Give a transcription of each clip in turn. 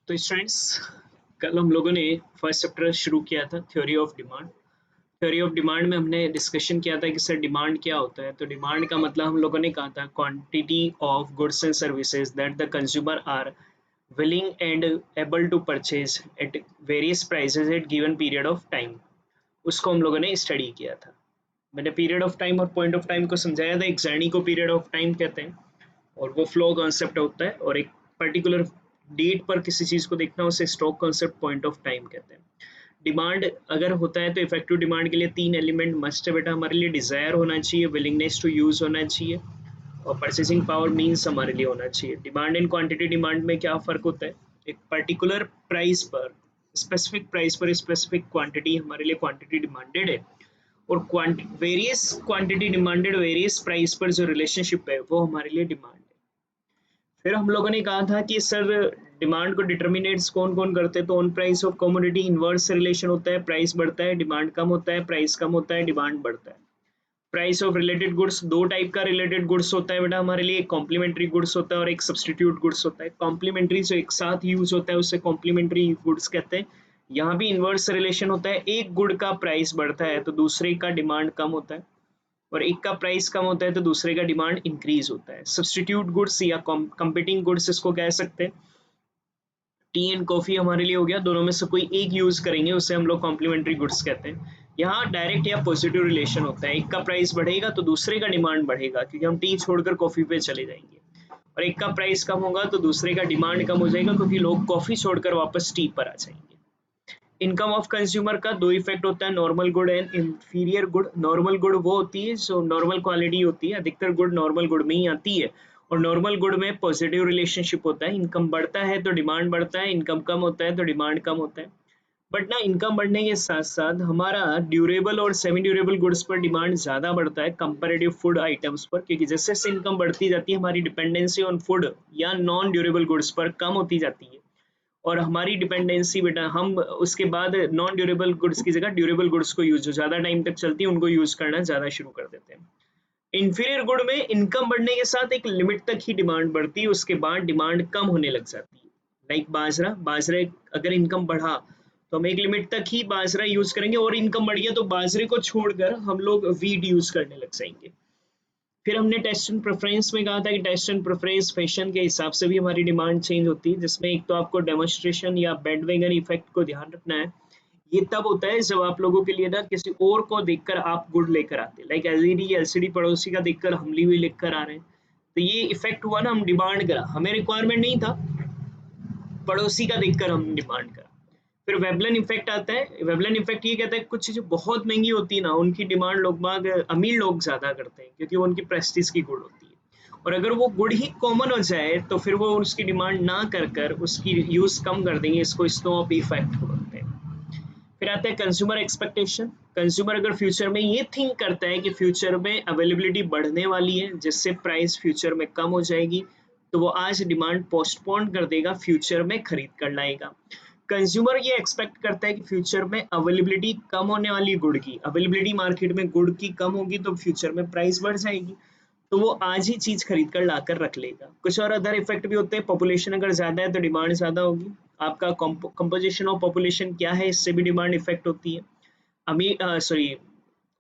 तो स्टूडेंट्स, कल हम लोगों ने फर्स्ट चैप्टर शुरू किया था theory of demand. Theory of demand में हमने डिस्कशन किया था कि सर डिमांड क्या होता है। तो डिमांड का मतलब हम लोगों ने कहा था quantity of goods and services that the consumer are willing and able to purchase at various prices at given period of time. उसको हम लोगों ने स्टडी किया था। मैंने पीरियड ऑफ टाइम और पॉइंट ऑफ टाइम को समझाया था। एक जर्नी को पीरियड ऑफ टाइम कहते हैं और वो फ्लो कॉन्सेप्ट होता है, और एक पर्टिकुलर डेट पर किसी चीज को देखना उसे stock concept point of time कहते हैं। डिमांड अगर होता है तो इफेक्टिव डिमांड के लिए तीन एलिमेंट मस्ट है बेटा हमारे लिए। डिजायर होना चाहिए, विलिंगनेस टू यूज होना चाहिए, और परचेसिंग पावर मीन्स हमारे लिए होना चाहिए। डिमांड एंड क्वांटिटी डिमांड में क्या फर्क होता है? एक पर्टिकुलर प्राइस पर, स्पेसिफिक प्राइस पर स्पेसिफिक क्वांटिटी हमारे लिए क्वांटिटी डिमांडेड है, और various quantity demanded various price पर जो रिलेशनशिप है वो हमारे लिए डिमांड है। फिर हम लोगों ने कहा था कि सर डिमांड को डिटर्मिनेट्स कौन कौन करते हैं। तो on price of commodity inverse relation होता है, प्राइस बढ़ता है डिमांड कम होता है, प्राइस कम होता है डिमांड बढ़ता है। प्राइस ऑफ रिलेटेड गुड्स, दो टाइप का रिलेटेड गुड्स होता है बेटा हमारे लिए। एक कॉम्प्लीमेंट्री गुड्स होता है और एक सब्सटीट्यूट गुड्स होता है। कॉम्प्लीमेंट्री जो एक साथ यूज होता है उसे कॉम्प्लीमेंट्री गुड्स कहते हैं। यहाँ भी इनवर्स रिलेशन होता है, एक गुड का प्राइस बढ़ता है तो दूसरे का डिमांड कम होता है, और एक का प्राइस कम होता है तो दूसरे का डिमांड इंक्रीज होता है। सब्सटीट्यूट गुड्स या कंपीटिंग गुड्स इसको कह सकते हैं। टी एंड कॉफी हमारे लिए हो गया, दोनों में से कोई एक यूज करेंगे उसे हम लोग कॉम्प्लीमेंट्री गुड्स कहते हैं। यहाँ डायरेक्ट या पॉजिटिव रिलेशन होता है, एक का प्राइस बढ़ेगा तो दूसरे का डिमांड बढ़ेगा, क्योंकि हम टी छोड़कर कॉफी पे चले जाएंगे। और एक का प्राइस कम होगा तो दूसरे का डिमांड कम हो जाएगा, क्योंकि लोग कॉफी छोड़कर वापस टी पर आ जाएंगे। इनकम ऑफ कंज्यूमर का दो इफेक्ट होता है, normal good and inferior good. Normal good वो होती है जो नॉर्मल क्वालिटी होती है, अधिकतर गुड नॉर्मल गुड में ही आती है, और नॉर्मल गुड में पॉजिटिव रिलेशनशिप होता है। इनकम बढ़ता है तो डिमांड बढ़ता है, इनकम कम होता है तो डिमांड कम होता है। बट ना इनकम बढ़ने के साथ साथ हमारा ड्यूरेबल और सेमी ड्यूरेबल गुड्स पर डिमांड ज़्यादा बढ़ता है कंपेरेटिव फूड आइटम्स पर, क्योंकि जैसे जैसे इनकम बढ़ती जाती है हमारी डिपेंडेंसी ऑन फूड या नॉन ड्यूरेबल गुड्स पर कम होती जाती है, और हमारी डिपेंडेंसी बेटा हम उसके बाद नॉन ड्यूरेबल गुड्स की जगह ड्यूरेबल गुड्स को यूज, जो ज़्यादा टाइम तक चलती है उनको यूज करना ज़्यादा शुरू कर देते हैं। इंफीरियर गुड में इनकम बढ़ने के साथ एक लिमिट तक ही डिमांड बढ़ती है, उसके बाद डिमांड कम होने लग जाती है। लाइक बाजरा, बाजरा अगर इनकम बढ़ा तो हम एक लिमिट तक ही बाजरा यूज करेंगे, और इनकम बढ़ गया तो बाजरे को छोड़कर हम लोग वीट यूज करने लग जाएंगे। फिर हमने टेस्ट एंड प्रेफरेंस में कहा था कि टेस्ट एंड प्रेफरेंस फैशन के हिसाब से भी हमारी डिमांड चेंज होती है, जिसमें एक तो आपको डेमोन्स्ट्रेशन या बैंडवैगन इफेक्ट को ध्यान रखना है। ये तब होता है जब आप लोगों के लिए ना किसी और को देखकर आप गुड लेकर आते हैं, लाइक एलईडी एलसीडी पड़ोसी का देखकर हम भी लेकर आ रहे हैं, तो ये इफेक्ट हुआ ना, हम डिमांड करा, हमें रिक्वायरमेंट नहीं था, पड़ोसी का देखकर हम डिमांड करा। फिर वेबलन इफेक्ट आता है। वेबलन इफेक्ट ये कहता है कुछ चीजें बहुत महंगी होती है ना, उनकी डिमांड लोग बाग अमीर लोग ज्यादा करते हैं, क्योंकि वो उनकी प्रेस्टीज की गुड होती है। और अगर वो गुड ही कॉमन हो जाए तो फिर वो उसकी डिमांड ना कर कर उसकी यूज कम कर देंगे, इसको स्नोब इफेक्ट बोलते हैं। फिर आता है कंज्यूमर एक्सपेक्टेशन। कंज्यूमर अगर फ्यूचर में ये थिंक करता है कि फ्यूचर में अवेलेबिलिटी बढ़ने वाली है जिससे प्राइस फ्यूचर में कम हो जाएगी, तो वो आज डिमांड पोस्टपोन कर देगा, फ्यूचर में खरीद कर लाएगा। कंज्यूमर ये एक्सपेक्ट करता है कि फ्यूचर में अवेलेबिलिटी कम होने वाली गुड की, अवेलेबिलिटी मार्केट में गुड की कम होगी तो फ्यूचर में प्राइस बढ़ जाएगी, तो वो आज ही चीज खरीद कर लाकर रख लेगा। कुछ और अदर इफेक्ट भी होते हैं। पॉपुलेशन अगर ज्यादा है तो डिमांड ज्यादा होगी। आपका कंपोजिशन ऑफ पॉपुलेशन क्या है, इससे भी डिमांड इफेक्ट होती है। अमीर सॉरी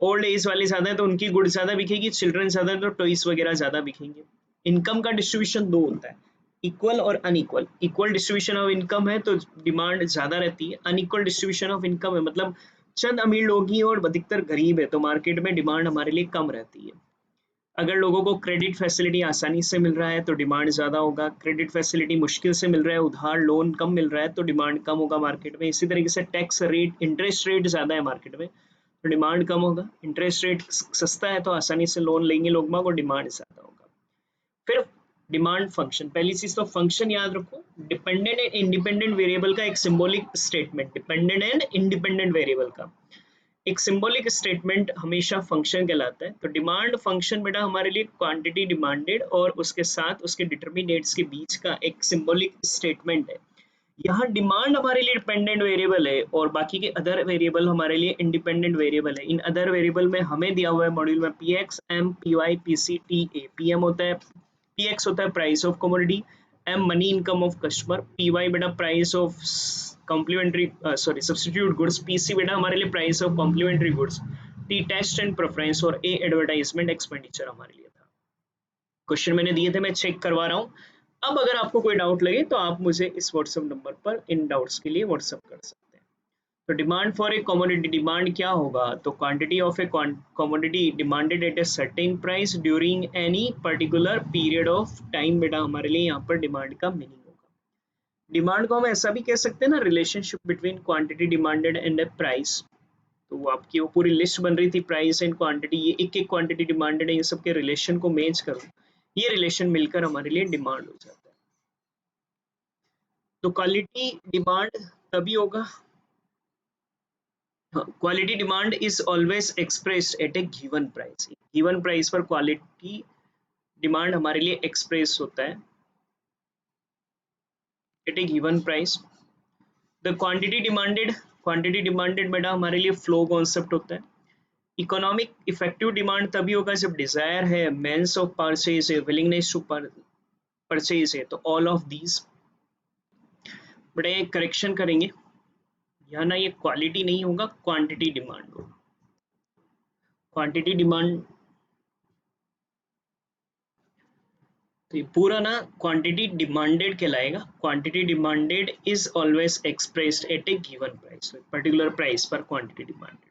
ओल्ड एज वाले ज्यादा है तो उनकी गुड ज्यादा बिकेगी, चिल्ड्रन ज्यादा है तो टॉयज वगैरह ज्यादा बिकेंगे। इनकम का डिस्ट्रीब्यूशन दो होता है, इक्वल और unequal. Equal distribution of income है तो डिमांड ज्यादा रहती है, अनइक्वल डिस्ट्रीब्यूशन ऑफ इनकम है मतलब चंद अमीर लोग ही और अधिकतर गरीब है तो मार्केट में डिमांड हमारे लिए कम रहती है। अगर लोगों को क्रेडिट फैसिलिटी आसानी से मिल रहा है तो डिमांड ज़्यादा होगा, क्रेडिट फैसिलिटी मुश्किल से मिल रहा है, उधार लोन कम मिल रहा है तो डिमांड कम होगा मार्केट में। इसी तरीके से टैक्स रेट, इंटरेस्ट रेट ज़्यादा है मार्केट में तो डिमांड कम होगा। इंटरेस्ट रेट सस्ता है तो आसानी से लोन लेंगे लोग बाग और डिमांड ज़्यादा होगा। फिर डिमांड फंक्शन, पहली चीज तो फंक्शन याद रखो, डिपेंडेंट एंड इंडिपेंडेंट वेरिएबल का एक symbolic statement. Dependent and independent variable का एक सिंबॉलिक स्टेटमेंट हमेशा फंक्शन कहलाता है। तो डिमांड फंक्शन बेटा हमारे लिए क्वांटिटी डिमांडेड और उसके साथ उसके डिटर्मिनेट्स के बीच का एक सिंबॉलिक स्टेटमेंट है। यहाँ डिमांड हमारे लिए डिपेंडेंट वेरिएबल है और बाकी के अदर वेरिएबल हमारे लिए इंडिपेंडेंट वेरिएबल है। इन अदर वेरिएबल में हमें दिया हुआ है मॉड्यूल में P X, M, P Y, P C, T A. P M होता है, पी एक्स होता है price of commodity, M money income of customer, P Y बेटा price of complementary sorry substitute goods, P C बेटा हमारे लिए price of complementary goods, T taste and preference और A advertisement expenditure हमारे लिए था। क्वेश्चन मैंने दिए थे, मैं चेक करवा रहा हूँ। अब अगर आपको कोई डाउट लगे तो आप मुझे इस व्हाट्सएप नंबर पर इन डाउट्स के लिए व्हाट्सएप कर सकते हैं। तो demand for a commodity, demand क्या होगा, तो quantity of a commodity demanded eight a certain price during any particular period of time, बेटा हमारे लिए यहाँ पर डिमांड का मीनिंग होगा। डिमांड को हम ऐसा भी कह सकते हैं ना, relationship between quantity demanded and A price. तो वो आपकी वो पूरी लिस्ट बन रही थी, प्राइस एंड क्वांटिटी, ये एक एक क्वांटिटी डिमांडेड है, ये सब के रिलेशन को मैच करो, ये रिलेशन मिलकर हमारे लिए डिमांड हो जाता है। तो क्वालिटी डिमांड तभी होगा, quality demand is always expressed at a given price, given price पर क्वालिटी डिमांड हमारे लिए एक्सप्रेस होता है at a given price. The quantity demanded बेटा हमारे लिए फ्लो कॉन्सेप्ट होता है। इकोनॉमिक इफेक्टिव डिमांड तभी होगा जब डिजायर है, मेंस ऑफ परचेज है, विलिंगनेस टू परचेज है, तो ऑल ऑफ दीज। बड़ा ये करेक्शन करेंगे यहाँ ना, ये क्वालिटी नहीं होगा, क्वांटिटी डिमांड होगा। क्वांटिटी डिमांड तो ये पूरा ना क्वांटिटी डिमांडेड कहलाएगा। Quantity demanded is always expressed at a given price, particular price पर क्वांटिटी डिमांडेड।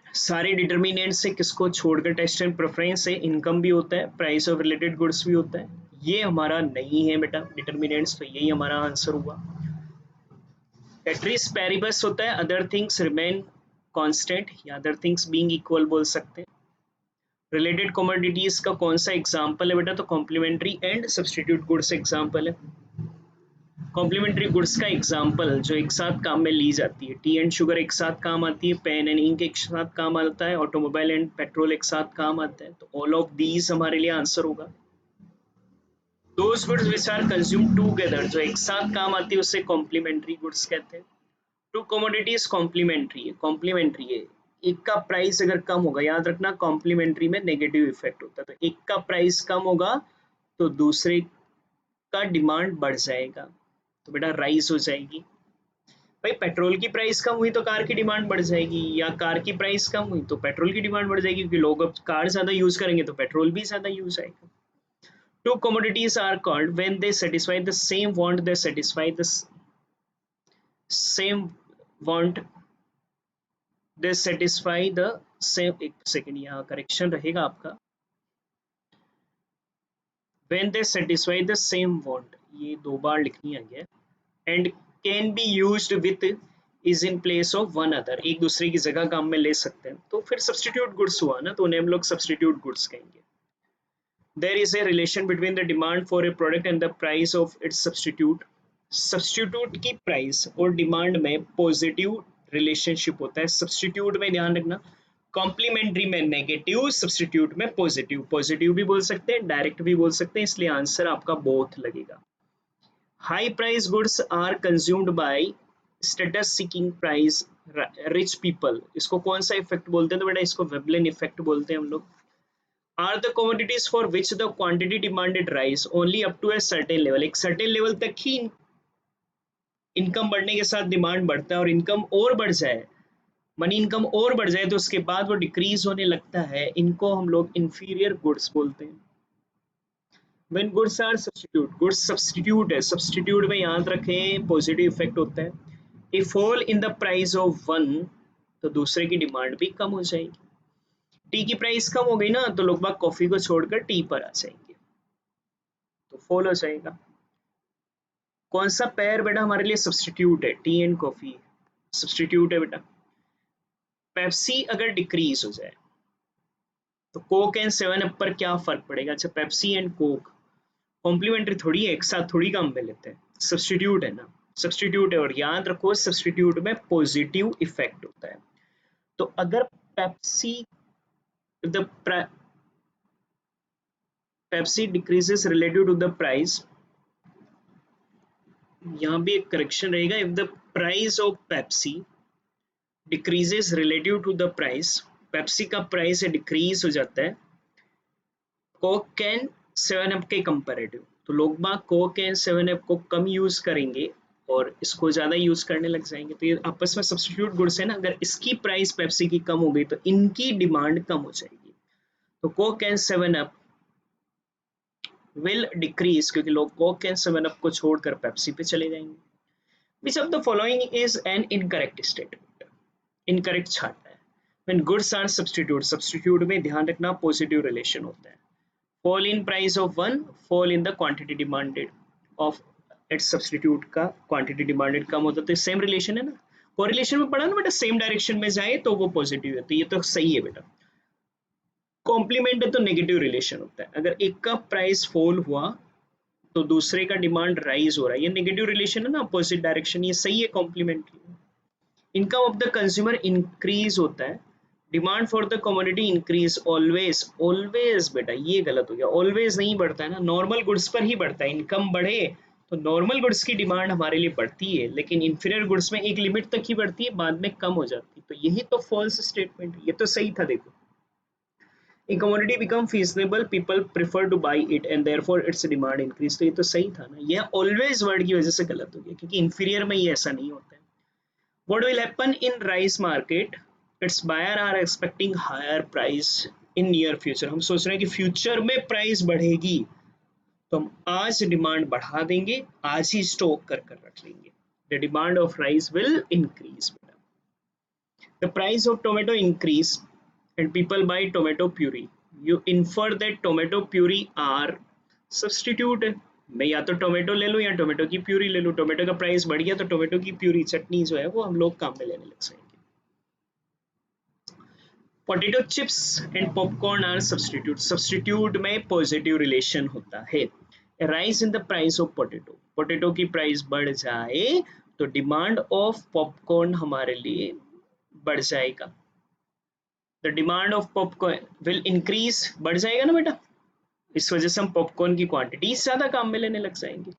सारे डिटर्मिनेंट से किसको छोड़कर टेस्ट एंड प्रेफरेंस से इनकम भी होता है, प्राइस ऑफ रिलेटेड गुड्स भी होता है, ये हमारा नहीं है बेटा डिटर्मिनेंट्स, तो यही हमारा आंसर हुआ। टेट्रिस पैरिबस होता है, अदर थिंग्स रिमेन कांस्टेंट या अदर थिंग्स बीइंग इक्वल बोल सकते हैं। रिलेटेड कमोडिटीज का कौन सा एग्जांपल है बेटा, तो complementary and substitute goods example है। कॉम्प्लीमेंट्री गुड्स का एग्जांपल जो एक साथ काम में ली जाती है, टी एंड शुगर एक साथ काम आती है, पेन एंड इंक एक साथ काम आता है, ऑटोमोबाइल एंड पेट्रोल एक साथ काम आता है, तो ऑल ऑफ दीज हमारे लिए आंसर होगा। Those goods which are consumed together, जो एक साथ काम आती है उसे कॉम्प्लीमेंट्री गुड्स कहते हैं। टू कमोडिटीज कॉम्प्लीमेंट्री है, एक का प्राइस अगर कम होगा, याद रखना कॉम्प्लीमेंट्री में नेगेटिव इफेक्ट होता है, तो एक का प्राइस कम होगा तो दूसरे का डिमांड बढ़ जाएगा, तो बेटा राइज हो जाएगी। भाई पेट्रोल की प्राइस कम हुई तो कार की डिमांड बढ़ जाएगी, या कार की प्राइस कम हुई तो पेट्रोल की डिमांड बढ़ जाएगी, क्योंकि लोग अब कार ज्यादा यूज करेंगे तो पेट्रोल भी ज्यादा यूज आएगा। Two commodities are called when they satisfy the same want, they satisfy the same want, they satisfy the same, एक सेकेंड यहाँ करेक्शन रहेगा आपका, when they satisfy the same want, ये दो बार लिखनी है गया, and can be used with is in place of one other, एक दूसरे की जगह काम में ले सकते हैं, तो फिर substitute goods हुआ ना, तो उन्हें हम लोग substitute goods कहेंगे। There is a relation between the demand for a product and the price of its substitute, substitute की price और demand में positive relationship होता है। substitute में ध्यान रखना कॉम्प्लीमेंट्री में नेगेटिव, सब्स्टिट्यूट में पॉजिटिव, पॉजिटिव भी बोल सकते हैं डायरेक्ट भी बोल सकते हैं, इसलिए आंसर आपका बोथ लगेगा। High price goods are consumed by status seeking price rich people, इसको कौन सा इफेक्ट बोलते हैं, तो बेटा इसको वेबलिन इफेक्ट बोलते हैं हम लोग। Are the commodities for which the quantity demanded rise only up to a certain level, एक सर्टेन लेवल तक ही इनकम बढ़ने के साथ डिमांड बढ़ता है, और इनकम और बढ़ जाए, मनी इनकम और बढ़ जाए तो उसके बाद वो डिक्रीज होने लगता है, इनको हम लोग इंफीरियर गुड्स बोलते हैं। When goods are substitute, goods substitute है, सब्स्टिट्यूट में याद रखें पॉजिटिव इफेक्ट होता है। A fall in the price of one, तो दूसरे की डिमांड भी कम हो जाएगी। टी की प्राइस कम हो गई ना, तो लोग बाग कॉफी को छोड़कर टी पर आ जाएंगे, तो फॉल हो जाएगा। कौन सा पेयर बेटा हमारे लिए सब्स्टिट्यूट है, टी एंड कॉफी सब्स्टिट्यूट है बेटा। पेप्सी अगर डिक्रीज हो जाए तो कोक एंड 7 अप पर क्या फर्क पड़ेगा, अच्छा पेप्सी एंड कोक कॉम्प्लीमेंट्री थोड़ी है, एक साथ थोड़ी काम में लेते हैं, सब्स्टिट्यूट है ना, सब्स्टिट्यूट है, और याद रखो सब्स्टिट्यूट में पॉजिटिव इफेक्ट होता है। तो अगर Pepsi the Pepsi decreases relative to the price, यहाँ भी एक करेक्शन रहेगा, if the price of Pepsi decreases relative to the price, Pepsi का प्राइस डिक्रीज हो जाता है, कोक कैन 7 अप के कंपैरेटिव, तो लोग बाग कोक एंड 7 अप को कम यूज करेंगे और इसको ज्यादा यूज करने लग जाएंगे, तो ये आपस में सब्स्टिट्यूट गुड्स है ना। अगर इसकी प्राइस पेप्सी की कम हो गई तो इनकी डिमांड कम हो जाएगी, तो Coke and 7 up will decrease, क्योंकि लोग कोक एंड 7 अप को छोड़कर पेप्सी पे चले जाएंगे। Which of the following is an incorrect statement, incorrect छाटना है। When goods are substitute, substitute में ध्यान रखना पॉजिटिव रिलेशन होता है। fall in price of one, fall in the quantity demanded of its substitute का quantity demanded कम होता है, तो सेम रिलेशन है ना। कोरिलेशन में पढ़ा ना बेटा, सेम डायरेक्शन में जाए तो वो पॉजिटिव है, तो ये तो सही है बेटा। कॉम्प्लीमेंट है तो नेगेटिव रिलेशन होता है, अगर एक का प्राइस फॉल हुआ तो दूसरे का डिमांड राइज हो रहा है, ये नेगेटिव रिलेशन है ना, अपोजिट डायरेक्शन, ये सही है complementary. Income of the consumer increase होता है, demand for the commodity increase always, always बेटा ये गलत हो गया, ऑलवेज नहीं बढ़ता है ना, नॉर्मल गुड्स पर ही बढ़ता है। इनकम बढ़े तो नॉर्मल गुड्स की डिमांड हमारे लिए बढ़ती है, लेकिन इंफीरियर गुड्स में एक लिमिट तक ही बढ़ती है, बाद में कम हो जाती है, तो यही तो फॉल्स स्टेटमेंट है, ये तो सही था। देखो, a commodity become feasible, people prefer to buy it and therefore its demand increase, तो ये तो सही था ना। यह ऑलवेज वर्ड की वजह से गलत हो गया, क्योंकि इंफीरियर में ये ऐसा नहीं होता है। What will happen in rice market? Its buyer are expecting higher price in near future. हम सोच रहे हैं कि फ्यूचर में प्राइस बढ़ेगी, तो हम आज डिमांड बढ़ा देंगे, आज ही स्टॉक कर कर रख लेंगे। The demand of rice will increase. The price of tomato increase and people buy tomato puree. You infer that tomato puree are substitute है। मैं या तो टोमेटो ले लूँ या टोमेटो की प्यूरी ले लूँ, टोमेटो का प्राइस बढ़ गया तो टोमेटो की प्यूरी चटनी जो है वो हम लोग काम में लेने लग जाएंगे। Potato chips and popcorn are substitute, substitute में पॉजिटिव रिलेशन होता है। Rise in the price of potato, potato की प्राइस बढ़ जाए तो डिमांड ऑफ पॉपकॉर्न हमारे लिए बढ़ जाएगा। The demand of popcorn will increase, बढ़ जाएगा ना बेटा, इस वजह से हम पॉपकॉर्न की क्वांटिटी ज्यादा काम में लेने लग जाएंगे,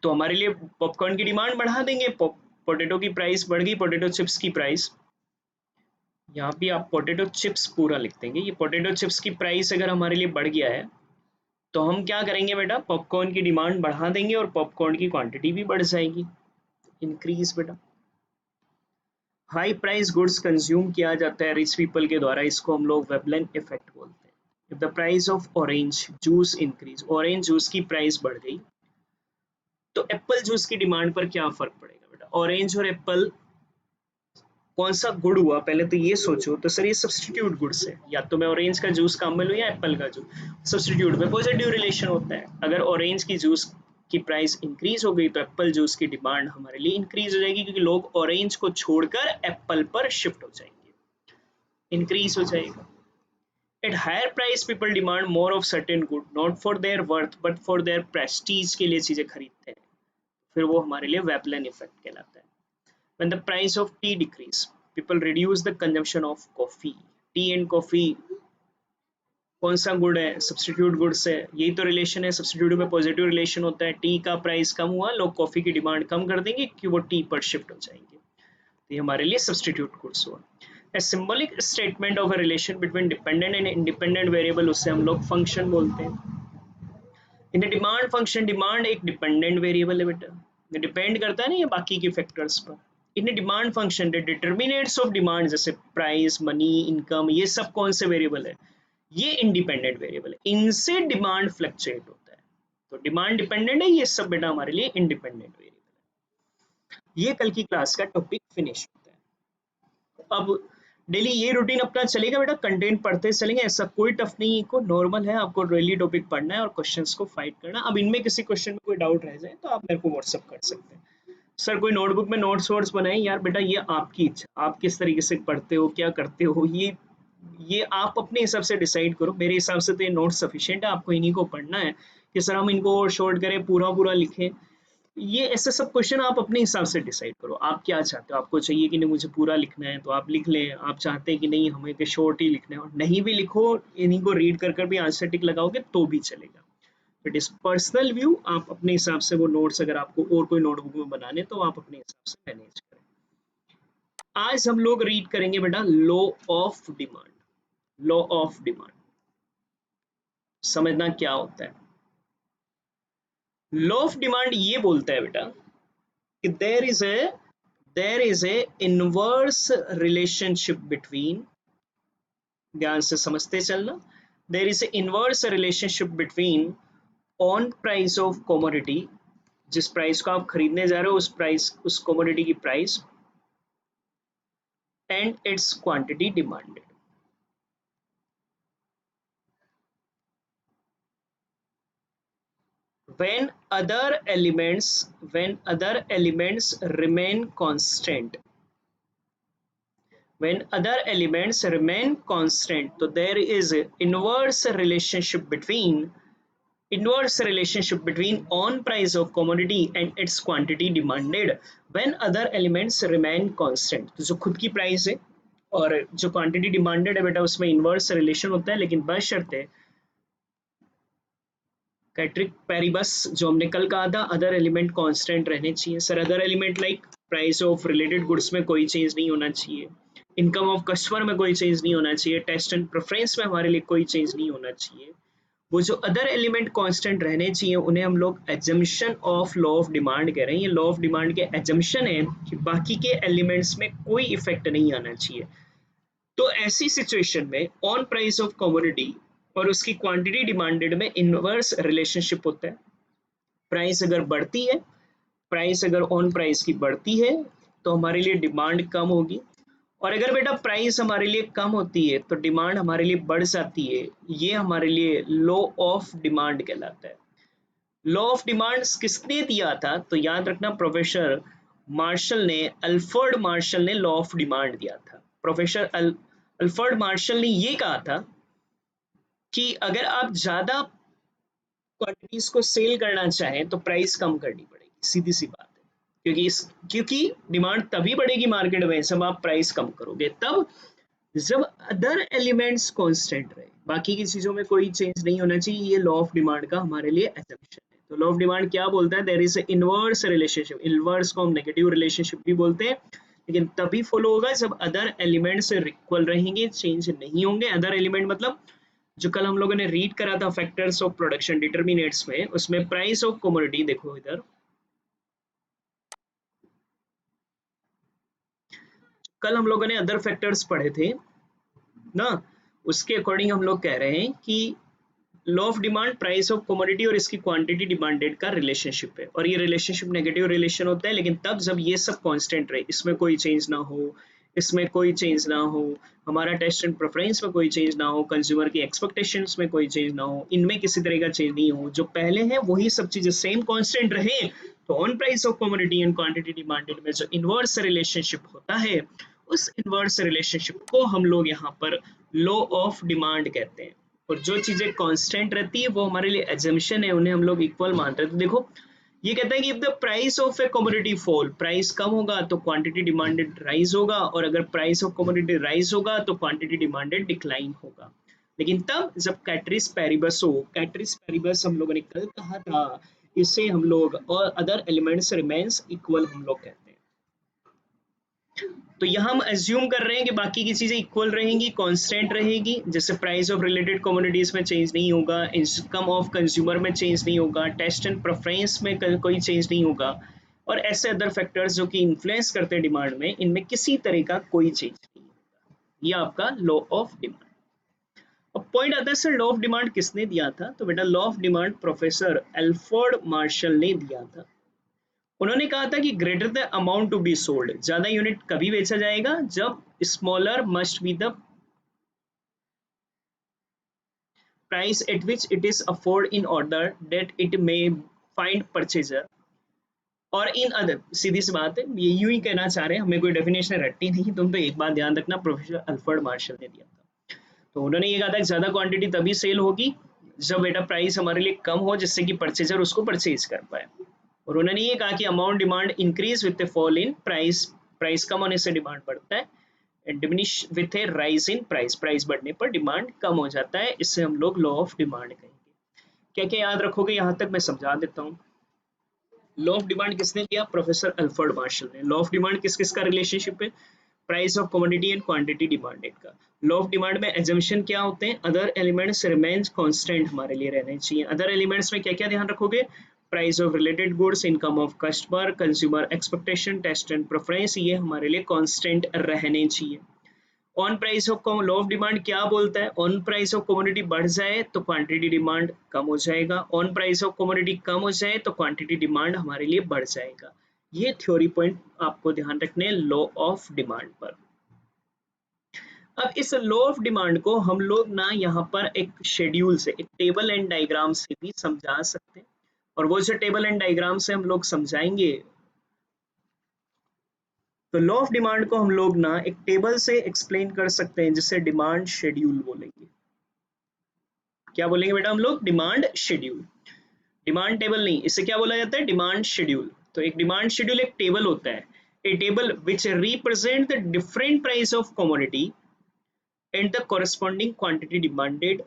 तो हमारे लिए पॉपकॉर्न की डिमांड बढ़ा देंगे। पोटैटो की प्राइस बढ़ गई, पोटैटो चिप्स की प्राइस, यहाँ भी आप पोटैटो चिप्स पूरा लिख देंगे, ये पोटैटो चिप्स की प्राइस अगर हमारे लिए बढ़ गया है तो हम क्या करेंगे बेटा, पॉपकॉर्न की डिमांड बढ़ा देंगे और पॉपकॉर्न की क्वांटिटी भी बढ़ जाएगी, इंक्रीज बेटा। हाई प्राइस गुड्स कंज्यूम किया जाता है रिच पीपल के द्वारा, इसको हम लोग वेबलन इफेक्ट बोलते हैं। If the price of orange juice increase, orange juice की प्राइस बढ़ गई तो एप्पल जूस की डिमांड पर क्या फर्क पड़ेगा बेटा। ऑरेंज और एप्पल कौन सा गुड हुआ, पहले तो ये सोचो, तो सर ये सब्स्टिट्यूट गुड्स है, या तो मैं ऑरेंज का जूस काम में लूँ या एप्पल का जूस, सब्स्टिट्यूट में पॉजिटिव रिलेशन होता है। अगर ऑरेंज की जूस की प्राइस इंक्रीज हो गई तो एप्पल जूस की डिमांड हमारे लिए इंक्रीज हो जाएगी, क्योंकि लोग ऑरेंज को छोड़कर एप्पल पर शिफ्ट हो जाएंगे, इंक्रीज हो जाएगा। At higher price people demand more of certain good not for their worth but for their prestige, के लिए चीजें खरीदते हैं, फिर वो हमारे लिए वेबलन इफेक्ट कहलाता है। When the price of tea decrease, people reduce the consumption of coffee. Tea and coffee कौन सा गुड है, सब्स्टिट्यूट गुड्स है, यही तो रिलेशन है, सब्स्टिट्यूट में पॉजिटिव रिलेशन होता है। टी का प्राइस कम हुआ, लोग कॉफी की डिमांड कम कर देंगे कि वो टी पर शिफ्ट हो जाएंगे, तो ये हमारे लिए सब्स्टिट्यूट गुड्स हुआ। A symbolic statement of a relation between dependent and independent variable, उससे हम लोग फंक्शन बोलते हैं। इन डिमांड फंक्शन, डिमांड एक डिपेंडेंट वेरिएबल है बेटा, ये डिपेंड करता है ना ये बाकी के फैक्टर्स पर। In demand function determinates of demand, जैसे प्राइस, मनी, इनकम, ये सब कौन से वेरिएबल है, ये इंडिपेंडेंट वेरिएबल है, इनसे डिमांड फ्लक्चुएट होता है, तो डिमांड डिपेंडेंट है, ये सब बेटा हमारे लिए इंडिपेंडेंट वेरिएबल है। ये कल की क्लास का टॉपिक फिनिश होता है। अब डेली ये रूटीन अपना चलेगा बेटा, कंटेंट पढ़ते चलेंगे, ऐसा कोई टफ नहीं है, को नॉर्मल है, आपको डेली टॉपिक पढ़ना है और क्वेश्चंस को फाइट करना। अब इनमें किसी क्वेश्चन में कोई डाउट रह जाए तो आप मेरे को व्हाट्सअप कर सकते हैं, सर कोई नोटबुक में नोट्स वोट्स बनाए, यार बेटा ये आपकी इच्छा, आप किस तरीके से पढ़ते हो, क्या करते हो, ये आप अपने हिसाब से डिसाइड करो। मेरे हिसाब से तो ये नोट सफिशिएंट है, आपको इन्हीं को पढ़ना है कि सर हम इनको शॉर्ट करें, पूरा पूरा लिखें, ये ऐसे सब क्वेश्चन आप अपने हिसाब से डिसाइड करो, आप क्या चाहते हो, आपको चाहिए कि नहीं मुझे पूरा लिखना है तो आप लिख लें, आप चाहते हैं कि नहीं हमें तो शॉर्ट ही लिखना है, और नहीं भी लिखो, इन्हीं को रीड कर कर भी आंसर टिक लगाओगे तो भी चलेगा। इट इज पर्सनल व्यू, आप अपने हिसाब से वो नोट्स अगर आपको और कोई नोटबुक में बनाने तो आप अपने हिसाब से मैनेज करें। आज हम लोग रीड करेंगे बेटा law of demand, law of demand. समझना क्या होता है। लॉ ऑफ डिमांड ये बोलता है बेटा कि there is a inverse relationship between, ध्यान से समझते चलना, there is a inverse relationship between on price of commodity, जिस प्राइस को आप खरीदने जा रहे हो उस कमोडिटी की price, and its quantity demanded. when other elements remain constant, so there is a inverse relationship between on price of commodity and its quantity demanded when other elements remain constant। तो जो खुद की price है और जो quantity demanded है बेटा उसमें इनवर्स रिलेशन होता है, लेकिन बस शर्त है कैट्रिक पैरिबस जो हमने कल कहा था, अदर एलिमेंट कांस्टेंट रहने चाहिए। Sir other element like price of related goods में कोई चेंज नहीं होना चाहिए, इनकम ऑफ कस्टमर में कोई चेंज नहीं होना चाहिए, टेस्ट एंड प्रेफरेंस में हमारे लिए कोई चेंज नहीं होना चाहिए। वो जो अदर एलिमेंट कांस्टेंट रहने चाहिए उन्हें हम लोग assumption of law of demand कह रहे हैं। ये लॉ ऑफ डिमांड के एजम्पशन है कि बाकी के एलिमेंट्स में कोई इफेक्ट नहीं आना चाहिए। तो ऐसी सिचुएशन में ऑन प्राइस ऑफ कमोडिटी और उसकी क्वांटिटी डिमांडेड में इनवर्स रिलेशनशिप होता है। प्राइस अगर बढ़ती है, प्राइस अगर ऑन प्राइस की बढ़ती है तो हमारे लिए डिमांड कम होगी, और अगर बेटा प्राइस हमारे लिए कम होती है तो डिमांड हमारे लिए बढ़ जाती है। ये हमारे लिए लॉ ऑफ डिमांड कहलाता है। लॉ ऑफ डिमांड किसने दिया था? तो याद रखना प्रोफेसर मार्शल ने, अल्फ्रेड मार्शल ने लॉ ऑफ डिमांड दिया था। प्रोफेसर अल्फ्रेड मार्शल ने ये कहा था कि अगर आप ज्यादा क्वांटिटीज को सेल करना चाहें तो प्राइस कम करनी पड़ेगी, सीधी सी बात है। क्योंकि डिमांड तभी बढ़ेगी मार्केट में जब आप प्राइस कम करोगे, तब जब अदर एलिमेंट्स कांस्टेंट रहे, बाकी की चीजों में कोई चेंज नहीं होना चाहिए। ये लॉ ऑफ डिमांड का हमारे लिए एजम्पशन है। तो लॉ ऑफ डिमांड क्या बोलता है? There is a inverse relationship. Inverse को हम नेगेटिव रिलेशनशिप भी बोलते हैं, लेकिन तभी फॉलो होगा जब अदर एलिमेंट्स इक्वल रहेंगे, चेंज नहीं होंगे। अदर एलिमेंट मतलब जो कल हम लोगों ने रीड करा था फैक्टर्स ऑफ प्रोडक्शन डिटरमिनेट्स में, उसमें प्राइस ऑफ कमोडिटी, देखो इधर कल हम लोगों ने अदर फैक्टर्स पढ़े थे ना, उसके अकॉर्डिंग हम लोग कह रहे हैं कि law of demand price of commodity और इसकी क्वांटिटी डिमांडेड का रिलेशनशिप है, और ये रिलेशनशिप नेगेटिव रिलेशन होता है, लेकिन तब जब ये सब कांस्टेंट रहे, इसमें कोई चेंज ना हो, इसमें कोई चेंज ना हो, हमारा टेस्ट एंड प्रेफरेंस में कोई चेंज ना हो, कंज्यूमर की एक्सपेक्टेशंस में कोई चेंज ना हो, इनमें किसी तरह का चेंज नहीं हो, जो पहले है वही सब चीजें सेम कांस्टेंट रहे, तो on price of commodity and quantity demanded में जो इनवर्स रिलेशनशिप होता है, उस इनवर्स रिलेशनशिप को हम लोग यहाँ पर लॉ ऑफ डिमांड कहते हैं। और जो चीजें कांस्टेंट रहती है वो हमारे लिए एजम्पशन है, उन्हें हम लोग इक्वल मानते हैं। तो देखो ये कहता है कि if the price of a commodity fall, price कम होगा तो क्वांटिटी डिमांडेड राइज होगा, और अगर प्राइस ऑफ कमोडिटी राइज होगा तो क्वांटिटी डिमांडेड डिक्लाइन होगा। लेकिन तब जब कैटरिस पैरिबस हो, कैटरिस पैरिबस हम लोगों ने कल कहा था, इसे हम लोग और अदर एलिमेंट्स रिमेन्स इक्वल हम लोग कहते हैं। तो यहाँ हम एज्यूम कर रहे हैं कि बाकी की चीजें इक्वल रहेंगी, कांस्टेंट रहेगी, जैसे प्राइस ऑफ रिलेटेड कमोडिटीज में चेंज नहीं होगा, इनकम ऑफ कंज्यूमर में चेंज नहीं होगा, टेस्ट एंड प्रेफरेंस में कोई चेंज नहीं होगा, और ऐसे अदर फैक्टर्स जो कि इन्फ्लुएंस करते हैं डिमांड में, इनमें किसी तरह का कोई चेंज नहीं होगा। ये आपका लॉ ऑफ डिमांड। अब पॉइंट आता है सर लॉ ऑफ डिमांड किसने दिया था? तो बेटा law of demand professor Alfred Marshall ने दिया था। उन्होंने कहा था कि greater the amount to be sold, ज्यादा यूनिट कभी बेचा जाएगा जब smaller must be the price at which it is afford in order that it may find purchaser, और इन अदर, सीधी सी बात है, ये यूं ही कहना चाह रहे हैं, हमें कोई डेफिनेशन रट्टी नहीं। तुम तो एक बात ध्यान रखना, प्रोफेसर अल्फ्रेड मार्शल ने दिया था। तो उन्होंने ये कहा था कि ज्यादा क्वांटिटी तभी सेल होगी जब बेटा प्राइस हमारे लिए कम हो, जिससे कि परचेजर उसको परचेज कर पाए। और उन्होंने ये कहा कि amount demand increase with a fall in price, price कम होने से डिमांड बढ़ता है, and diminish with a rise in price, price बढ़ने पर डिमांड कम हो जाता है। इससे हम लोग लॉ ऑफ डिमांड कहेंगे। क्या क्या याद रखोगे यहाँ तक मैं समझा देता हूँ। लॉ ऑफ डिमांड किसने दिया? प्रोफेसर अल्फ्रेड मार्शल ने। लॉ ऑफ डिमांड किस किस का रिलेशनशिप है? Price of commodity and quantity demanded का। लॉ ऑफ डिमांड में एजम्पशन क्या होते हैं, अदर एलिमेंट्स रिमेन्स कांस्टेंट हमारे लिए रहने चाहिए। अदर एलिमेंट्स में क्या क्या ध्यान रखोगे, price of related goods, income of customer, consumer expectation, taste and preference, ये हमारे लिए कांस्टेंट रहने चाहिए। On price of law of demand क्या बोलता है, ऑन प्राइस ऑफ कमोडिटी बढ़ जाए तो क्वांटिटी डिमांड कम हो जाएगा, ऑन प्राइस ऑफ कमोडिटी कम हो जाए तो क्वांटिटी डिमांड हमारे लिए बढ़ जाएगा। ये थ्योरी पॉइंट आपको ध्यान रखने हैं लॉ ऑफ डिमांड पर। अब इस लॉ ऑफ डिमांड को हम लोग ना यहाँ पर एक शेड्यूल से, एक टेबल एंड डायग्राम से भी समझा सकते हैं, और वो जो टेबल एंड डायग्राम से हम लोग समझाएंगे, तो लॉ ऑफ डिमांड को हम लोग ना एक टेबल से एक्सप्लेन कर सकते हैं जिसे डिमांड शेड्यूल बोलेंगे। क्या बोलेंगे बेटा हम लोग, डिमांड शेड्यूल। डिमांड टेबल नहीं, इसे क्या बोला जाता है, डिमांड शेड्यूल। तो एक डिमांड शेड्यूल एक टेबल होता है, a table which represent the different price of commodity and the corresponding quantity demanded.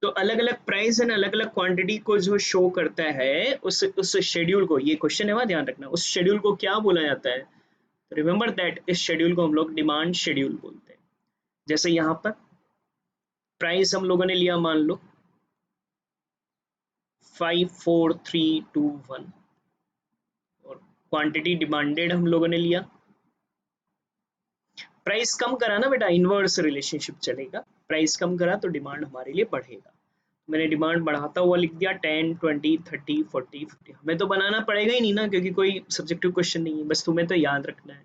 तो अलग अलग प्राइस एंड अलग अलग क्वांटिटी को जो शो करता है, उस शेड्यूल को, ये क्वेश्चन है वहां ध्यान रखना, उस शेड्यूल को क्या बोला जाता है, रिमेंबर दैट इस शेड्यूल को हम लोग डिमांड शेड्यूल बोलते हैं। जैसे यहाँ पर प्राइस हम लोगों ने लिया, मान लो 5 4 3 2 1, और क्वांटिटी डिमांडेड हम लोगों ने लिया, प्राइस कम करा ना बेटा, इनवर्स रिलेशनशिप चलेगा, प्राइस कम करा तो डिमांड हमारे लिए बढ़ेगा। मैंने डिमांड बढ़ाता हुआ लिख दिया 10 20 30 40 50, हमें तो बनाना पड़ेगा ही नहीं ना, क्योंकि कोई सब्जेक्टिव क्वेश्चन नहीं है, बस तुम्हें तो याद रखना है।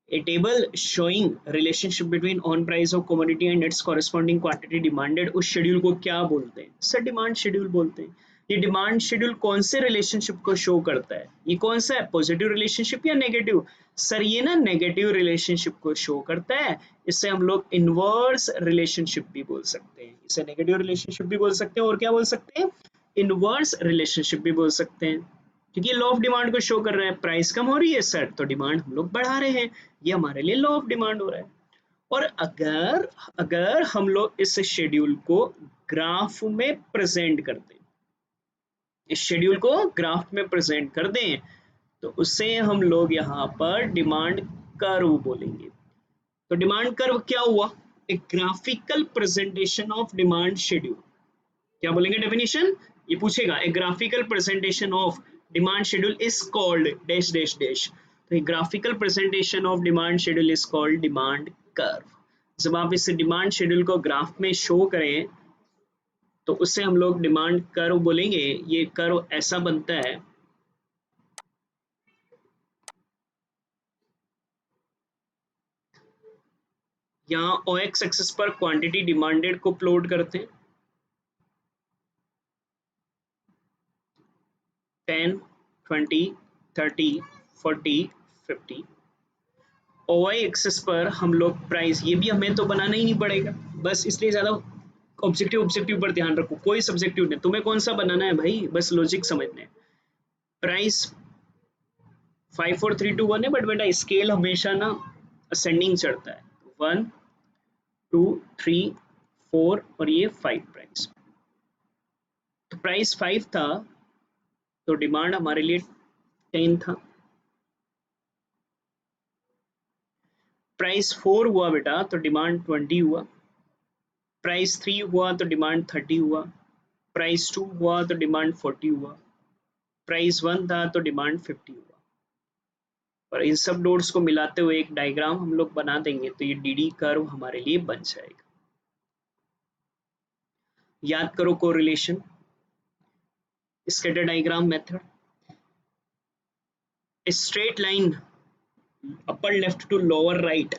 A table showing relationship between on price of commodity and its corresponding quantity demanded, उस शेड्यूल को क्या बोलते हैं, सर डिमांड शेड्यूल बोलते हैं। ये डिमांड शेड्यूल कौन से रिलेशनशिप को शो करता है, ये कौन सा है, पॉजिटिव रिलेशनशिप या नेगेटिव, सर ये ना नेगेटिव रिलेशनशिप को शो करता है। इससे हम लोग इनवर्स रिलेशनशिप भी बोल सकते हैं, इसे नेगेटिव रिलेशनशिप भी बोल सकते हैं, और क्या बोल सकते हैं, इनवर्स रिलेशनशिप भी बोल सकते हैं, क्योंकि लॉ ऑफ डिमांड को शो कर रहे हैं, प्राइस कम हो रही है सर तो डिमांड हम लोग बढ़ा रहे हैं, ये हमारे लिए लॉ ऑफ डिमांड हो रहा है। और अगर अगर हम लोग इस शेड्यूल को ग्राफ में प्रेजेंट कर दें, इस शेड्यूल को ग्राफ में प्रेजेंट कर दें, तो उसे हम लोग यहाँ पर डिमांड कर्व बोलेंगे। तो डिमांड कर्व क्या हुआ, एक graphical presentation of demand schedule. क्या बोलेंगे डेफिनेशन, ये पूछेगा, a graphical presentation of demand schedule is called dash dash dash. तो ये graphical presentation of demand schedule is called demand curve. जब आप इस डिमांड शेड्यूल को ग्राफ में शो करें तो उससे हम लोग डिमांड कर्व बोलेंगे। ये कर्व ऐसा बनता है, यहाँ OX एक्सिस पर क्वांटिटी डिमांडेड को प्लॉट करते हैं, 10 20 30 40 50। OY एक्सिस पर हम लोग प्राइस, ये भी हमें तो बनाना ही नहीं पड़ेगा, बस इसलिए ज्यादा ऑब्जेक्टिव ऑब्जेक्टिव पर ध्यान रखो, कोई सब्जेक्टिव नहीं, तुम्हें कौन सा बनाना है भाई, बस लॉजिक समझना है। प्राइस 5 4 3 2 1 है, बट बेटा स्केल हमेशा ना असेंडिंग चढ़ता है, 1 2 3 4 और ये 5 प्राइस। तो प्राइस 5 था तो डिमांड हमारे लिए 10 था, प्राइस 4 हुआ बेटा तो डिमांड 20 हुआ, प्राइस 3 हुआ तो डिमांड 30 हुआ, प्राइस 2 हुआ तो डिमांड 40 हुआ, प्राइस 1 था तो डिमांड 50 हुआ। और इन सब नोड्स को मिलाते हुए एक डायग्राम हम लोग बना देंगे तो ये डीडी कर्व हमारे लिए बन जाएगा। याद करो correlation, scatter diagram method, straight line upper left to lower right,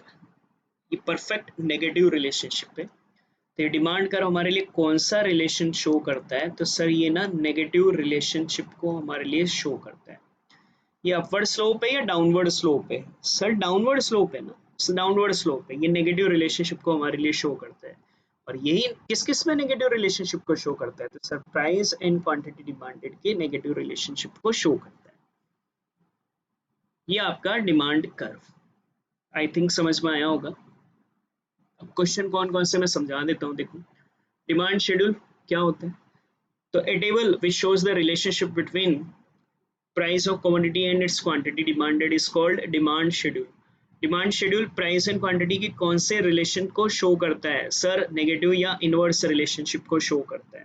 ये परफेक्ट नेगेटिव रिलेशनशिप है। तो ये डिमांड कर्व हमारे लिए कौन सा रिलेशन शो करता है, तो सर ये ना नेगेटिव रिलेशनशिप को हमारे लिए शो करता है। ये अपवर्ड स्लोप है या डाउनवर्ड स्लोप है, सर डाउनवर्ड स्लोप है ना, डाउनवर्ड स्लोप है, ये नेगेटिव रिलेशनशिप को हमारे लिए शो करता है। और यही किस किस में नेगेटिव रिलेशनशिप को शो करता है, तो sir price and quantity demanded के नेगेटिव रिलेशनशिप को शो करता है। ये आपका डिमांड कर्व, आई थिंक समझ में आया होगा। अब क्वेश्चन कौन कौन से मैं समझा देता हूँ, देखो डिमांड शेड्यूल क्या होता है, तो a table which shows the relationship between price of commodity and its quantity demanded is called demand schedule. Demand schedule price and quantity की कौन से रिलेशन को शो करता है सर? नेगेटिव या इनवर्स रिलेशनशिप को शो करता है।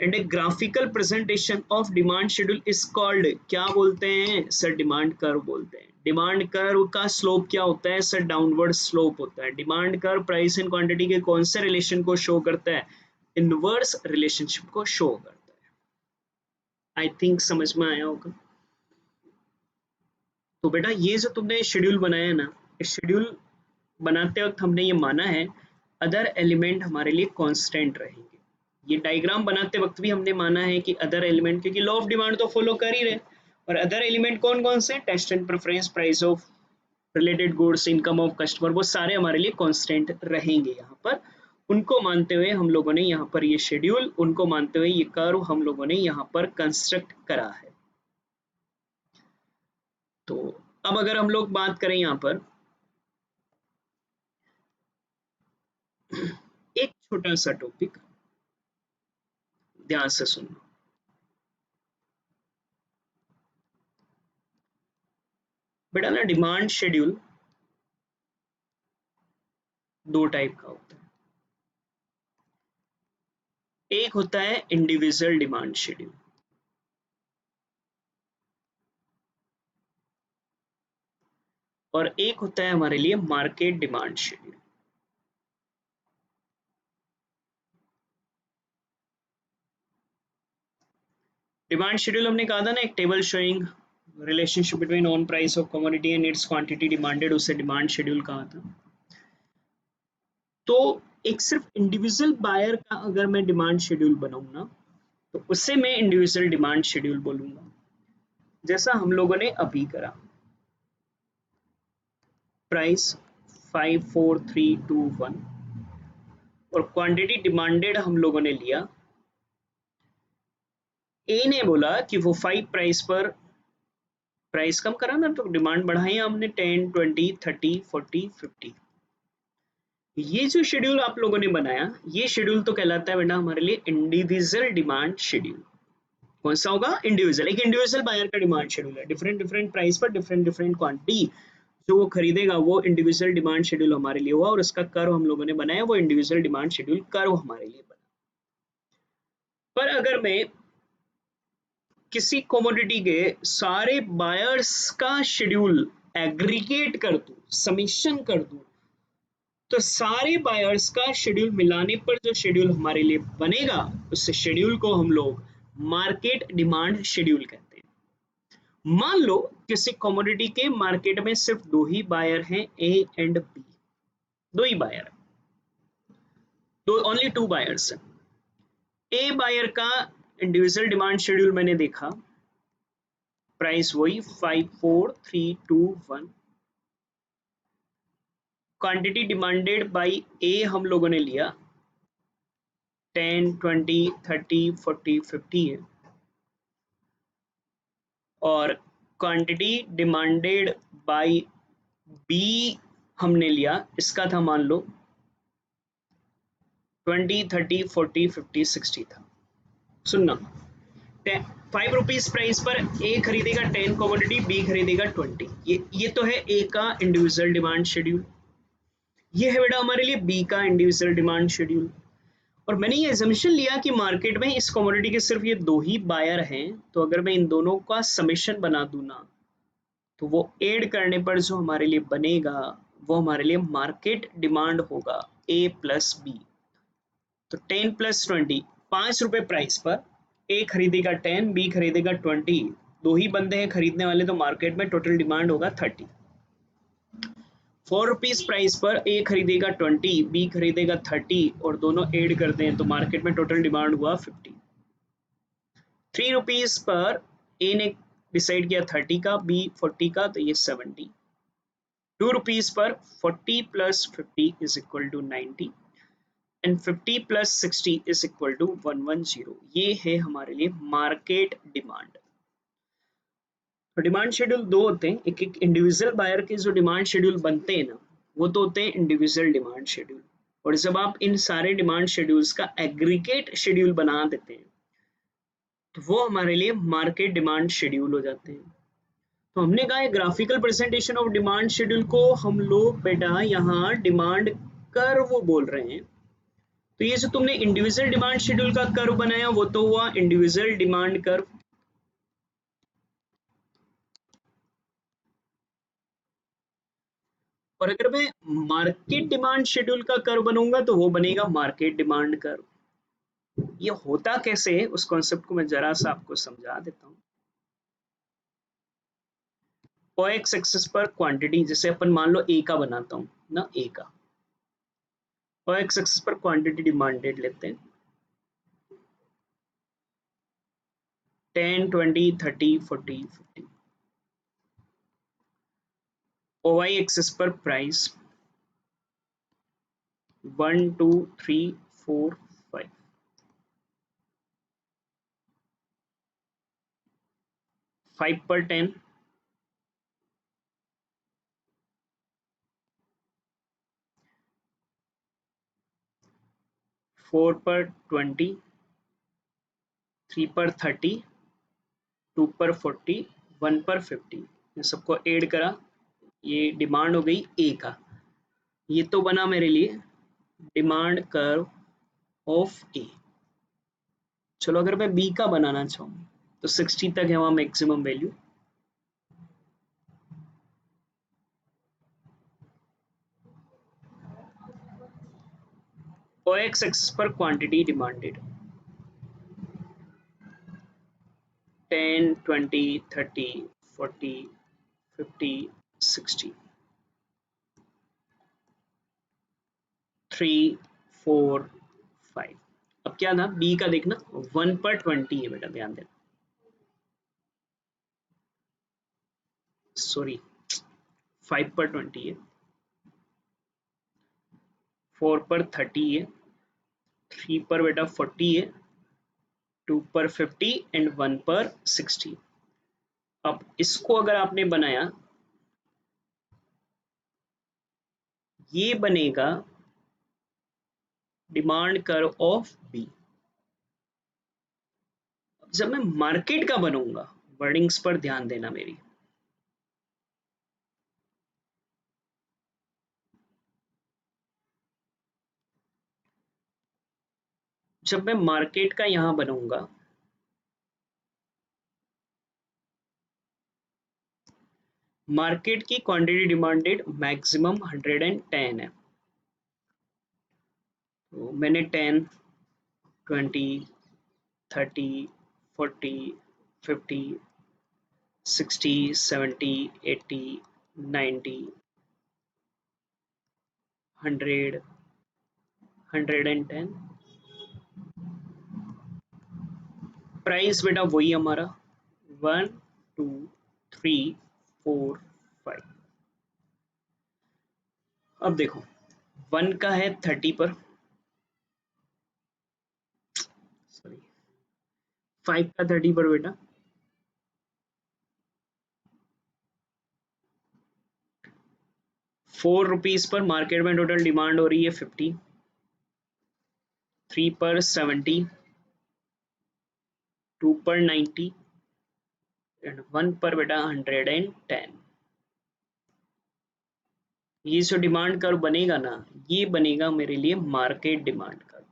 And A graphical presentation of demand schedule is called, क्या बोलते हैं सर? डिमांड कर्व बोलते हैं। डिमांड कर्व का स्लोप क्या होता है सर? डाउनवर्ड स्लोप होता है। Demand curve price and quantity के कौन से रिलेशन को शो करता है? इनवर्स रिलेशनशिप को शो करता है। आई थिंक समझ में आया होगा। तो बेटा ये जो तुमने शेड्यूल बनाया है ना, इस शेड्यूल बनाते वक्त हमने ये माना है अदर एलिमेंट हमारे लिए कांस्टेंट रहेंगे। ये डायग्राम बनाते वक्त भी हमने माना है कि अदर एलिमेंट, क्योंकि लॉ ऑफ डिमांड तो फॉलो कर ही रहे, और अदर एलिमेंट कौन कौन से? Taste and preference, price of related goods, income of customer, वो सारे हमारे लिए कांस्टेंट रहेंगे यहाँ पर। उनको मानते हुए हम लोगों ने यहाँ पर ये शेड्यूल, उनको मानते हुए ये कर्व हम लोगों ने यहाँ पर कंस्ट्रक्ट करा है। तो अब अगर हम लोग बात करें यहाँ पर एक छोटा सा टॉपिक ध्यान से सुनना। बेटा ना डिमांड शेड्यूल दो टाइप का होता है। एक होता है इंडिविजुअल डिमांड शेड्यूल, और एक होता है हमारे लिए market demand schedule. Demand schedule हमने कहा था ना, एक table showing relationship between on price of commodity and its quantity demanded, उसे डिमांड शेड्यूल कहा था। तो एक सिर्फ इंडिविजुअल बायर का अगर मैं डिमांड शेड्यूल बनाऊं ना, तो उससे मैं इंडिविजुअल डिमांड शेड्यूल बोलूंगा, जैसा हम लोगों ने अभी करा। प्राइस 54321 और क्वांटिटी डिमांडेड हम लोगों ने लिया। ए ने बोला कि वो 5 प्राइस पर प्राइस कम करा ना, तो डिमांड बढ़ाई हमने 10, 20, 30, 40, 50। ये जो शेड्यूल आप लोगों ने बनाया, ये शेड्यूल तो कहलाता है बेटा हमारे लिए इंडिविजुअल डिमांड शेड्यूल। कौन सा होगा? इंडिविजुअल। एक इंडिविजुअल बायर का डिमांड शेड्यूल है, डिफरेंट डिफरेंट प्राइस पर डिफरेंट डिफरेंट क्वांटिटी जो वो खरीदेगा, वो इंडिविजुअल डिमांड शेड्यूल हमारे लिए हुआ, और उसका कर्व हम लोगों ने बनाया, वो इंडिविजुअल डिमांड शेड्यूल कर्व हमारे लिए बना। पर अगर मैं किसी कमोडिटी के सारे बायर्स का शेड्यूल एग्रीगेट कर दूं, समीशन कर दूं, तो सारे बायर्स का शेड्यूल मिलाने पर जो शेड्यूल हमारे लिए बनेगा, उस शेड्यूल को हम लोग मार्केट डिमांड शेड्यूल कहते हैं। मान लो किसी कमोडिटी के मार्केट में सिर्फ दो ही बायर हैं, ए एंड बी, दो ही बायर हैं, दो, ओनली टू बायर्स हैं। ए बायर का इंडिविजुअल डिमांड शेड्यूल मैंने देखा, प्राइस वही 54321, क्वांटिटी डिमांडेड बाय ए हम लोगों ने लिया 10, 20, 30, 40, 50 है, और क्वांटिटी डिमांडेड बाय बी हमने लिया, इसका था मान लो 20, 30, 40, 50, 60 था। सुनना, 5 रुपीज प्राइस पर ए खरीदेगा 10 कमोडिटी, बी खरीदेगा 20। ये तो है ए का इंडिविजुअल डिमांड शेड्यूल। ये है बेटा हमारे लिए बी का इंडिविजुअल डिमांड शेड्यूल। और मैंने ये एजम्पशन लिया कि मार्केट में इस कमोडिटी के सिर्फ ये दो ही बायर हैं, तो अगर मैं इन दोनों का समेशन बना दूं ना, तो वो ऐड करने पर जो हमारे लिए बनेगा, वो हमारे लिए मार्केट डिमांड होगा, ए प्लस बी। तो 10 प्लस 20, 5 रुपए प्राइस पर ए खरीदेगा 10, बी खरीदेगा 20, दो ही बंदे हैं खरीदने वाले, तो मार्केट में टोटल डिमांड होगा 30। 4 रुपीज प्राइस पर ए खरीदेगा 20, बी खरीदेगा 30, और दोनों ऐड करते हैं तो मार्केट में टोटल डिमांड हुआ 50। 3 रुपीज पर ए ने डिसाइड किया 30 का, बी 40 का, तो ये 70। 2 रुपीज पर 40 plus 50 is equal to 90, and 50 plus 60 is equal to 110। ये है हमारे लिए मार्केट डिमांड। तो डिमांड शेड्यूल दो होते हैं, एक एक इंडिविजुअल बायर के जो डिमांड शेड्यूल बनते हैं ना, वो तो होते हैं इंडिविजुअल डिमांड शेड्यूल, और जब आप इन सारे डिमांड शेड्यूल्स का एग्रीगेट शेड्यूल बना देते हैं, तो वो हमारे लिए मार्केट डिमांड शेड्यूल हो जाते हैं। तो हमने कहा है graphical presentation of demand schedule को हम लोग बेटा यहाँ डिमांड कर्व बोल रहे हैं। तो ये जो तुमने इंडिविजुअल डिमांड शेड्यूल का कर्व बनाया वो तो हुआ इंडिविजुअल डिमांड कर्व, और अगर मैं मार्केट डिमांड शेड्यूल का कर्व बनूंगा तो वो बनेगा मार्केट डिमांड कर्व। ये होता कैसे है उस कॉन्सेप्ट को मैं जरा सा आपको समझा देता हूँ। ओ एक्स एक्सिस पर क्वांटिटी, जैसे अपन मान लो ए का बनाता हूँ ना, ए का ओ एक्स एक्सिस पर क्वांटिटी डिमांडेड लेते हैं 10 20 30 40 50। ओ वाई एक्सिस पर प्राइस 1 2 3 4 5। 5 पर 10, 4 पर 20, 3 पर 30, 2 पर 40, 1 पर 50। मैं सबको ऐड करा, ये डिमांड हो गई ए का। ये तो बना मेरे लिए डिमांड कर्व ऑफ ए। चलो अगर मैं बी का बनाना चाहूँ तो 60 तक है वहां मैक्सिमम वैल्यू। ओ एक्स एक्सिस पर क्वांटिटी डिमांडेड 10 20 30 40 50 60, 3 4 5। अब क्या था बी का देखना, 1 पर 20 है बेटा, ध्यान देना, सॉरी 5 पर 20 है, 4 पर 30 है, 3 पर बेटा 40 है, 2 पर 50 एंड 1 पर 60। अब इसको अगर आपने बनाया, ये बनेगा डिमांड कर्व ऑफ बी। जब मैं मार्केट का बनूंगा, वर्डिंग्स पर ध्यान देना मेरी, जब मैं मार्केट का यहां बनूंगा, मार्केट की क्वांटिटी डिमांडेड मैक्सिमम 110 है। तो मैंने 10 20 30 40 50 60 70 80 90 100 110। प्राइस बेटा वही हमारा 1 2 3 4 5। अब देखो 1 का है 30 पर, सॉरी 5 का 30 पर बेटा, 4 रुपीज पर मार्केट में टोटल डिमांड हो रही है 50, 3 पर 70, 2 पर 90 एंड 1 पर बेटा 110। ये जो डिमांड कर्व बनेगा ना, ये बनेगा मेरे लिए मार्केट डिमांड कर्व।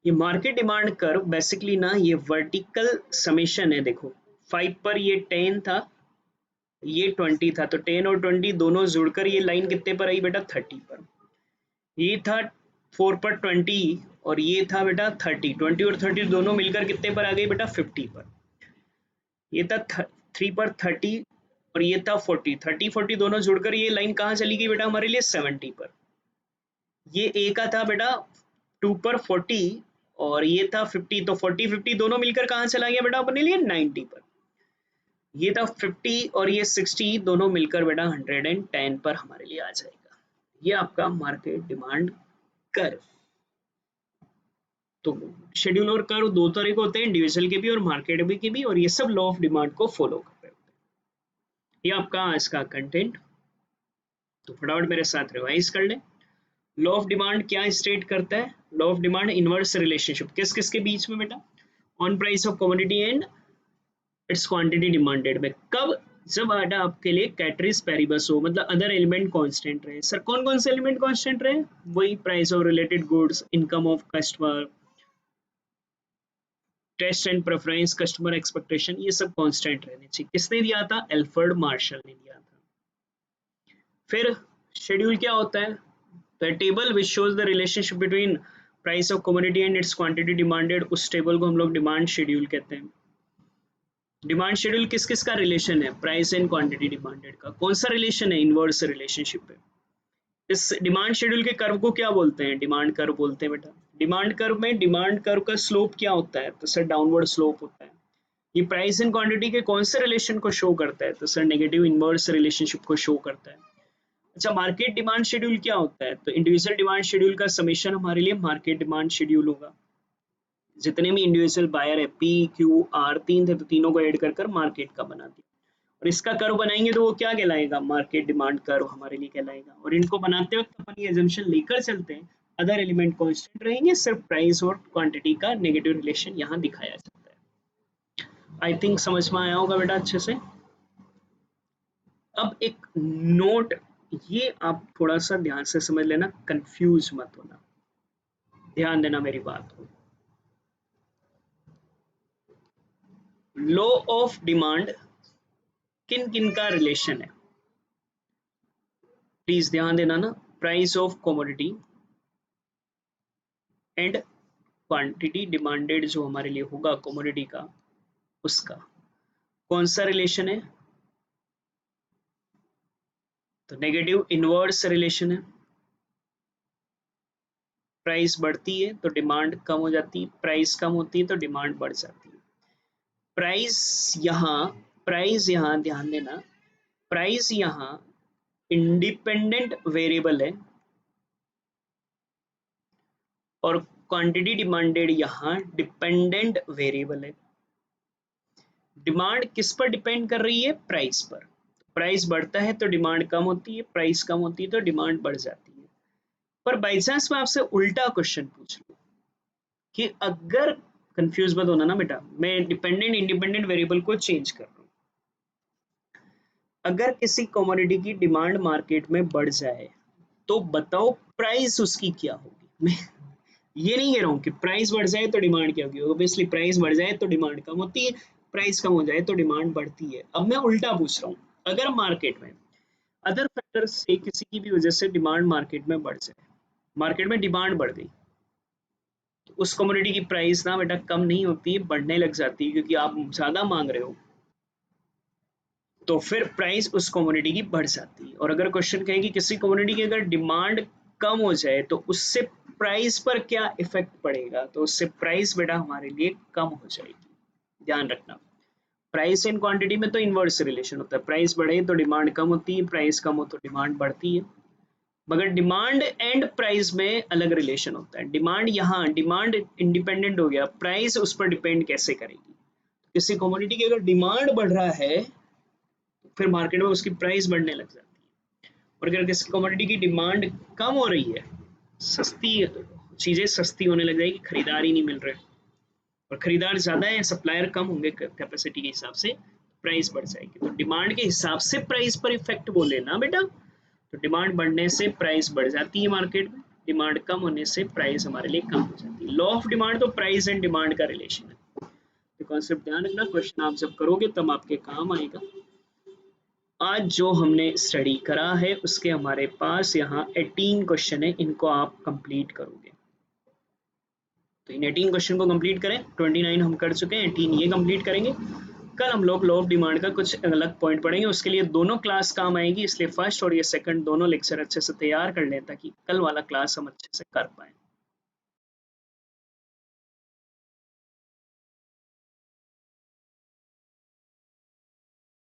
ये मार्केट डिमांड कर्व बेसिकली ना ये वर्टिकल समेशन है। देखो 5 पर ये 10 था, ये 20 था, तो 10 और 20 दोनों जुड़कर ये लाइन कितने पर आई बेटा 30 पर। ये था 4 पर 20 और ये था बेटा 30, 20 और 30 दोनों मिलकर कितने पर आ गई बेटा 50 पर। ये था 3 पर 30 और ये था 40, 30 40 दोनों जुड़कर ये लाइन कहाँ चली गई बेटा हमारे लिए 70 पर। ये ए का था बेटा 2 पर 40 और ये था 50, तो 40 50 दोनों मिलकर कहाँ चला गया बेटा अपने लिए 90 पर। ये था 50 और ये 60 दोनों मिलकर बेटा 110 पर हमारे लिए आ जाएगा। ये आपका मार्केट डिमांड कर्व। तो शेड्यूल और कर्व दो तरह के होते हैं, इंडिविजुअल के भी और मार्केट के भी, और ये सब लॉ ऑफ डिमांड को फॉलो कर रहे होते हैं। ये आपका आज का कंटेंट, तो फटाफट मेरे साथ रिवाइज कर लें। लॉ ऑफ डिमांड क्या स्टेट करता है? Law of demand inverse relationship किस किस के बीच में बेटा? On price of commodity and its quantity demanded में कब, जब आटा आपके लिए कैटरिस पेरिबस हो, मतलब अदर एलिमेंट कांस्टेंट रहे। सर कौन कौन से एलिमेंट कांस्टेंट रहे? वही price of related goods, income of customer, taste and preference, customer expectation, ये सब कांस्टेंट रहने चाहिए। किसने दिया था? एल्फ्रेड मार्शल ने दिया था। फिर शेड्यूल क्या होता है? The table which shows the relationship between price of commodity and its quantity demanded, उस टेबल को हम लोग डिमांड शेड्यूल कहते हैं। डिमांड शेड्यूल किस किस का रिलेशन है? प्राइस एंड क्वांटिटी डिमांडेड का। कौन सा रिलेशन है? इनवर्स रिलेशनशिप है। इस डिमांड शेड्यूल के कर्व को क्या बोलते हैं? डिमांड कर्व बोलते हैं बेटा। डिमांड कर्व में डिमांड कर्व का स्लोप क्या होता है? तो सर डाउनवर्ड स्लोप होता है। ये प्राइस एंड क्वांटिटी के कौन से रिलेशन को शो करता है? तो सर नेगेटिव इनवर्स रिलेशनशिप को शो करता है। अच्छा, मार्केट डिमांड शेड्यूल क्या होता है? तो इंडिविजुअल डिमांड शेड्यूल का समेशन हमारे लिए मार्केट डिमांड शेड्यूल होगा। जितने भी इंडिविजुअल बायर है, पी क्यू आर तीन थे, तो तीनों को ऐड कर कर मार्केट का बना दिया। और इसका कर्व बनाएंगे तो वो क्या कहलाएगा? मार्केट डिमांड कर्व हमारे लिए कहलाएगा। और इनको बनाते वक्त अपन ये एजम्पशन लेकर चलते हैं अदर एलिमेंट कांस्टेंट रहेंगे, सिर्फ प्राइस और क्वांटिटी का नेगेटिव रिलेशन यहाँ दिखाया जाता है। आई थिंक समझ में आया होगा बेटा अच्छे से। अब एक नोट, ये आप थोड़ा सा ध्यान से समझ लेना, कंफ्यूज मत होना, ध्यान देना मेरी बात को। लॉ ऑफ डिमांड किन किन का रिलेशन है, प्लीज ध्यान देना ना। Price of commodity and quantity demanded जो हमारे लिए होगा कमोडिटी का, उसका कौन सा रिलेशन है? तो नेगेटिव इनवर्स रिलेशन है। प्राइस बढ़ती है तो डिमांड कम हो जाती है, प्राइस कम होती है तो डिमांड बढ़ जाती है। प्राइस यहाँ ध्यान देना, प्राइस यहाँ इंडिपेंडेंट वेरिएबल है और क्वांटिटी डिमांडेड यहाँ डिपेंडेंट वेरिएबल है। डिमांड किस पर डिपेंड कर रही है? प्राइस पर। प्राइस बढ़ता है तो डिमांड कम होती है, प्राइस कम होती है तो डिमांड बढ़ जाती है। पर बाई चांस मैं आपसे उल्टा क्वेश्चन पूछ लूं कि अगर, कंफ्यूज मत होना ना बेटा, मैं डिपेंडेंट इंडिपेंडेंट वेरिएबल को चेंज कर रहा हूं, अगर किसी कमोडिटी की डिमांड मार्केट में बढ़ जाए तो बताओ प्राइस उसकी क्या होगी? मैं ये नहीं कह रहा हूं कि प्राइस बढ़ जाए तो डिमांड क्या होगी, ऑब्वियसली प्राइस बढ़ जाए तो डिमांड कम होती है, प्राइस कम हो जाए तो डिमांड बढ़ती है। अब मैं उल्टा पूछ रहा हूँ, अगर मार्केट में अदर फैक्टर से किसी की भी वजह से डिमांड मार्केट में बढ़ जाए, मार्केट में डिमांड बढ़ गई, तो उस कमोडिटी की प्राइस ना बेटा कम नहीं होती है, बढ़ने लग जाती है, क्योंकि आप ज्यादा मांग रहे हो तो फिर प्राइस उस कमोडिटी की बढ़ जाती है। और अगर क्वेश्चन कहे कि किसी कमोडिटी की अगर डिमांड कम हो जाए तो उससे प्राइस पर क्या इफेक्ट पड़ेगा, तो उससे प्राइस बेटा हमारे लिए कम हो जाएगी। ध्यान रखना, प्राइस एंड क्वांटिटी में तो इनवर्स रिलेशन होता है, प्राइस बढ़े तो डिमांड कम होती है, प्राइस कम हो तो डिमांड बढ़ती है। मगर डिमांड एंड प्राइस में अलग रिलेशन होता है। डिमांड यहाँ डिमांड इंडिपेंडेंट हो गया, प्राइस उस पर डिपेंड कैसे करेगी? किसी कमोडिटी की अगर डिमांड बढ़ रहा है फिर मार्केट में उसकी प्राइस बढ़ने लग जाती है। और अगर किसी कमोडिटी की डिमांड कम हो रही है, सस्ती चीजें सस्ती होने लग जाएगी, खरीदार ही नहीं मिल रहे, और खरीदार ज्यादा है, सप्लायर कम होंगे कैपेसिटी के हिसाब से, प्राइस बढ़ जाएगी। तो डिमांड के हिसाब से प्राइस पर इफेक्ट बोले ना बेटा, तो डिमांड बढ़ने से प्राइस बढ़ जाती है मार्केट में, डिमांड कम होने से प्राइस हमारे लिए कम हो जाती है। लॉ ऑफ डिमांड तो प्राइस एंड डिमांड का रिलेशन है। तो कॉन्सेप्ट ध्यान रखना, क्वेश्चन आप जब करोगे तब आपके काम आएगा। आज जो हमने स्टडी करा है उसके हमारे पास यहाँ 18 क्वेश्चन है, इनको आप कंप्लीट करोगे। तो इन 18 क्वेश्चन को कंप्लीट करें, 29 हम कर चुके हैं, 18 ये कंप्लीट करेंगे। कल हम लोग लॉ ऑफ डिमांड का कुछ अलग पॉइंट पढ़ेंगे, उसके लिए दोनों क्लास काम आएगी, इसलिए फर्स्ट और ये सेकंड दोनों लेक्चर अच्छे से तैयार कर लें ताकि कल वाला क्लास हम अच्छे से कर पाएं।